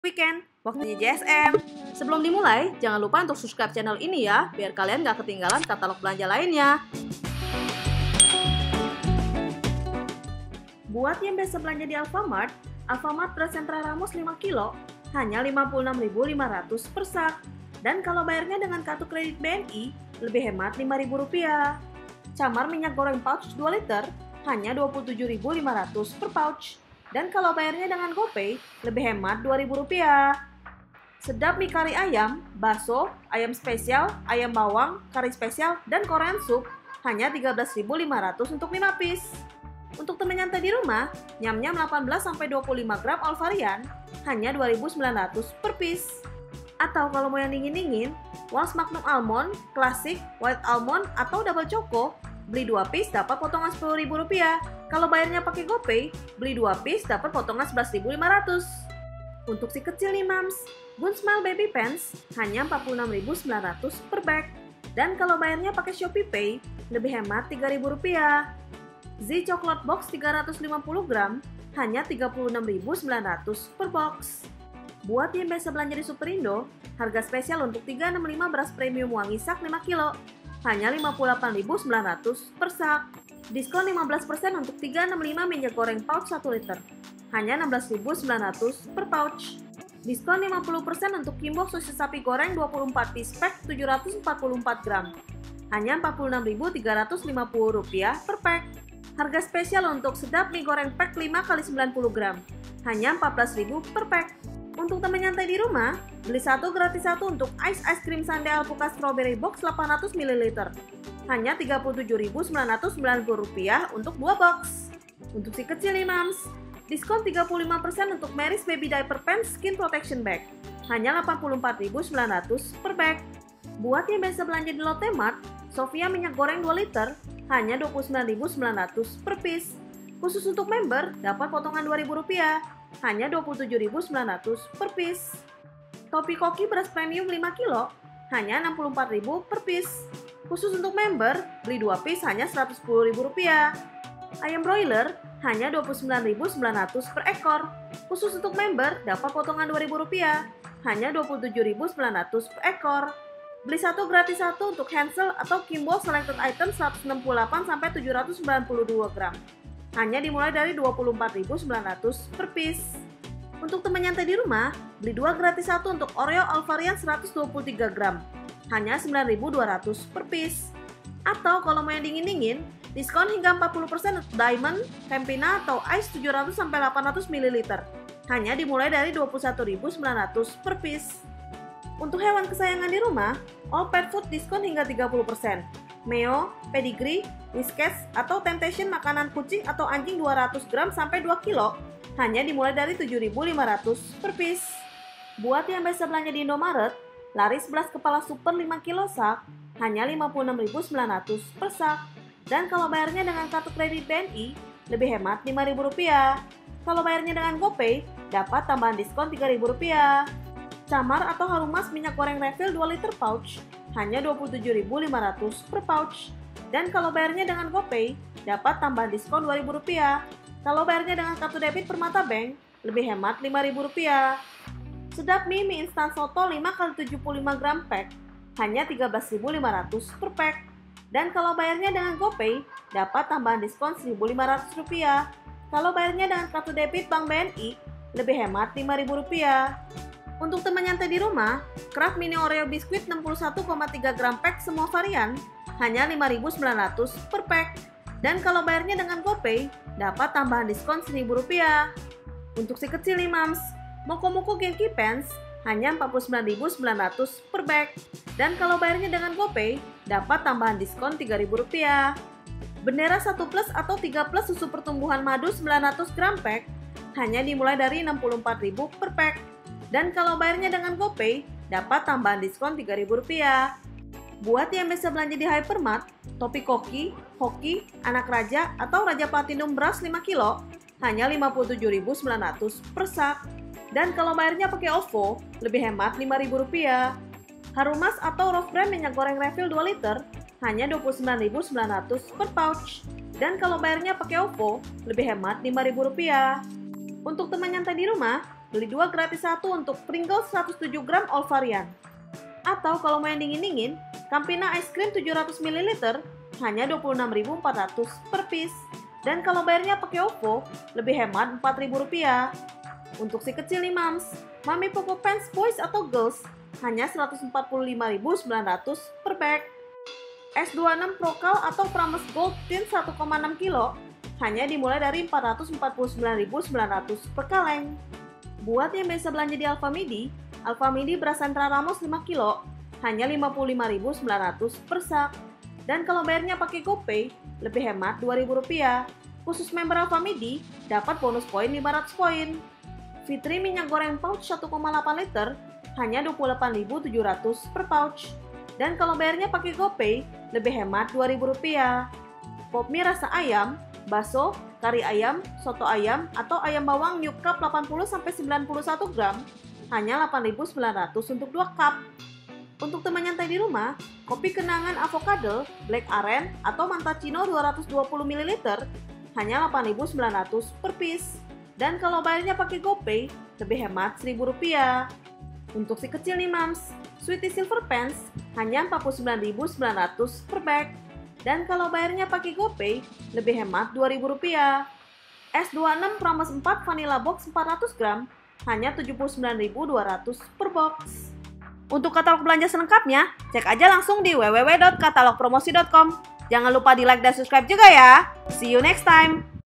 Weekend, waktunya JSM. Sebelum dimulai, jangan lupa untuk subscribe channel ini ya, biar kalian gak ketinggalan katalog belanja lainnya. Buat yang biasa belanja di Alfamart, Alfamart beras Sentra Ramos 5 kilo hanya Rp56.500 per sak. Dan kalau bayarnya dengan kartu kredit BNI, lebih hemat Rp5.000. Camar minyak goreng pouch 2 liter hanya Rp27.500 per pouch. Dan kalau bayarnya dengan GoPay, lebih hemat Rp2.000. Sedap mie kari ayam, bakso, ayam spesial, ayam bawang, kari spesial, dan Korean soup hanya Rp13.500 untuk 5 piece. Untuk temen nyantai di rumah, nyam-nyam 18-25 gram all varian hanya Rp2.900 per piece. Atau kalau mau yang dingin-dingin, Walls Magnum Almond, Classic, White Almond, atau Double Choco, beli 2 piece dapat potongan Rp10.000. Kalau bayarnya pakai GoPay, beli 2 piece dapat potongan Rp11.500. Untuk si kecil nih mams, Gun Smile Baby Pants hanya Rp46.900 per bag. Dan kalau bayarnya pakai Shopee Pay, lebih hemat Rp3.000. Z Chocolate Box 350 gram hanya Rp36.900 per box. Buat yang biasa belanja di Superindo, harga spesial untuk 365 beras premium wangi sak 5 kilo hanya Rp58.900 per sak. Diskon 15% untuk 365 minyak goreng pouch 1 liter hanya Rp16.900 per pouch. Diskon 50% untuk Kimbo sosis sapi goreng 24 piece pack 744 gram hanya Rp46.350 per pack. Harga spesial untuk sedap mie goreng pack 5 x 90 gram hanya Rp14.000 per pack. Untuk teman nyantai di rumah, beli 1 gratis 1 untuk ice krim sundae alpukat strawberry box 800 ml hanya Rp33.990 untuk 2 box. Untuk si kecil nih mams, diskon 35% untuk Mary's Baby Diaper Pants Skin Protection Bag hanya Rp84.900 per bag. Buat yang biasa belanja di Lotte Mart, Sofia minyak goreng 2 liter hanya Rp29.900 per piece. Khusus untuk member, dapat potongan Rp2.000 hanya Rp27.900 per piece. Topi koki beras premium 5 kilo hanya Rp64.000 per piece. Khusus untuk member, beli 2 piece hanya Rp110.000. Ayam broiler hanya Rp29.900 per ekor. Khusus untuk member, dapat potongan Rp2.000 hanya Rp27.900 per ekor. Beli 1 gratis 1 untuk Hansel atau Kimbo selected item 168-792 gram hanya dimulai dari Rp24.900 per piece. Untuk teman nyantai di rumah, beli 2 gratis 1 untuk Oreo all varian 123 gram hanya Rp9.200 per piece. Atau kalau mau yang dingin-dingin, diskon hingga 40% untuk Diamond, Campina atau Ice 700-800 ml hanya dimulai dari Rp21.900 per piece. Untuk hewan kesayangan di rumah, all pet food diskon hingga 30%. Meo, Pedigree, Whiskas, atau Temptation makanan kucing atau anjing 200 gram sampai 2 kilo hanya dimulai dari Rp7.500 per piece. Buat yang biasa belanja di Indomaret, laris beras kepala super 5 kilo sak hanya Rp56.900 per sak. Dan kalau bayarnya dengan kartu kredit BNI, lebih hemat Rp5.000. Kalau bayarnya dengan GoPay, dapat tambahan diskon Rp3.000. Camar atau Harumas minyak goreng refill 2 liter pouch hanya Rp27.500 per pouch. Dan kalau bayarnya dengan GoPay, dapat tambahan diskon Rp2.000. Kalau bayarnya dengan kartu debit Permata Bank, lebih hemat Rp5.000. Sedap mie instan soto 5 x 75 gram pack hanya Rp13.500 per pack. Dan kalau bayarnya dengan GoPay, dapat tambahan diskon Rp1.500. Kalau bayarnya dengan kartu debit Bank BNI, lebih hemat Rp5.000. Untuk teman nyantai di rumah, Kraft Mini Oreo Biskuit 61,3 gram pack semua varian hanya Rp5.900 per pack. Dan kalau bayarnya dengan GoPay, dapat tambahan diskon Rp1.000. Untuk si kecil nih mams, Moko Genki Pants hanya Rp49.900 per bag. Dan kalau bayarnya dengan GoPay, dapat tambahan diskon Rp3.000. Bendera 1 plus atau 3 plus susu pertumbuhan madu 900 gram pack hanya dimulai dari Rp64.000 per pack. Dan kalau bayarnya dengan GoPay, dapat tambahan diskon Rp3.000. Buat yang biasa belanja di Hypermart, topi koki, hoki, anak raja, atau raja platinum beras 5 kilo hanya Rp57.900 per sak. Dan kalau bayarnya pakai OVO, lebih hemat Rp5.000. Harumas atau Rose Brand minyak goreng refill 2 liter hanya Rp29.900 per pouch. Dan kalau bayarnya pakai OVO, lebih hemat Rp5.000. Untuk teman nyantai di rumah, beli 2 gratis 1 untuk Pringles 107 gram all varian. Atau kalau mau yang dingin-dingin, Campina Ice Cream 700 ml hanya 26.400 per piece. Dan kalau bayarnya pakai OVO, lebih hemat Rp4.000. Untuk si kecil nih Mams, Mami Poco Pants Boys atau Girls hanya 145.900 per bag. S26 Procal atau Prames Gold Tin 1,6 kg hanya dimulai dari 449.900 per kaleng. Buat yang biasa belanja di Alfamidi beras Sentra Ramos 5 kg hanya 55.900 per sak. Dan kalau bayarnya pakai GoPay, lebih hemat Rp2.000. Khusus member Alfamidi dapat bonus poin 500 poin. Fitri minyak goreng pouch 1,8 liter hanya Rp28.700 per pouch. Dan kalau bayarnya pakai GoPay, lebih hemat Rp2.000. Popmie rasa ayam, bakso, kari ayam, soto ayam, atau ayam bawang New Cup 80-91 gram hanya Rp8.900 untuk 2 cup. Untuk teman nyantai di rumah, kopi kenangan avocado, black aren, atau mantachino 220 ml hanya Rp8.900 per piece. Dan kalau bayarnya pakai GoPay, lebih hemat Rp1.000. Untuk si kecil nih Mams, Sweetie Silver Pants hanya Rp49.900 per bag. Dan kalau bayarnya pakai GoPay, lebih hemat Rp2.000. S26 Prames 4 Vanilla Box 400 gram hanya Rp79.200 per box. Untuk katalog belanja selengkapnya, cek aja langsung di www.katalogpromosi.com. Jangan lupa di like dan subscribe juga ya. See you next time!